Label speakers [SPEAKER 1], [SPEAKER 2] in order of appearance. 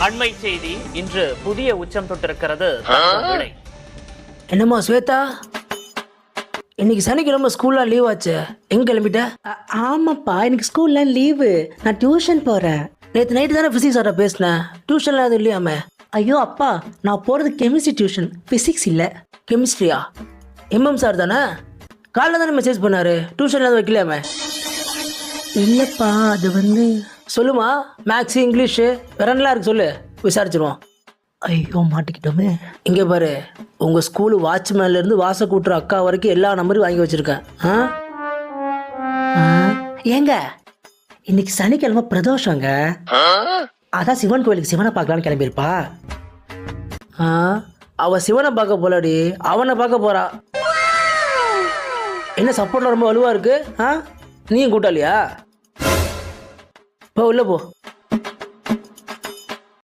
[SPEAKER 1] அண்மை செய்தி இன்று புதிய உச்சம் தொட்டிருக்கிறது தங்கம் விலை.
[SPEAKER 2] என்னம்மா ஸ்வேதா, இன்னைக்கு சனிக்கிழமை ஸ்கூல்லாம் லீவ் ஆச்சு, எங்க கிளம்பிட்ட?
[SPEAKER 3] ஆமாப்பா, எனக்கு ஸ்கூல்ல லீவு, நான் டியூஷன் போறேன்.
[SPEAKER 2] நேற்று நைட்டு தானே பிசிக்ஸ் சார்ட்ட பேசினேன், டியூஷன்லாம் எதுவும் இல்லையாமே?
[SPEAKER 3] ஐயோ அப்பா, நான் போறது கெமிஸ்ட்ரி டியூஷன், பிசிக்ஸ் இல்ல.
[SPEAKER 2] கெமிஸ்ட்ரியா? எம்எம் சார் தானே? காலைல தானே மெசேஜ் பண்ணாரு, டியூஷன்ல எதுவும் வைக்கலையாமே?
[SPEAKER 3] இல்லப்பா, அது வந்து
[SPEAKER 2] சொல்லுமா, மேக்ஸ் இங்கிலீஷு வேற என்னலாம் இருக்கு சொல்லு, விசாரிச்சிருவோம்.
[SPEAKER 3] ஐயோ மாட்டிக்கிட்டோமே.
[SPEAKER 2] இங்கே பாரு, உங்கள் ஸ்கூலு வாட்ச்மேன்லேருந்து வாச கூட்டுற அக்கா வரைக்கும் எல்லா நம்பரும் வாங்கி வச்சுருக்கேன்.
[SPEAKER 3] ஏங்க, இன்னைக்கு சனிக்கிழமை பிரதோஷங்க, அதான் சிவன் கோயிலுக்கு சிவனை பார்க்கலான்னு கிளம்பியிருப்பா.
[SPEAKER 2] அவள் சிவனை பார்க்க போலடி, அவனை பார்க்க போறா. என்ன சப்போர்ட்ல ரொம்ப வலுவா இருக்கு? நீயும் கூட்டாளியா? போ உள்ள போ.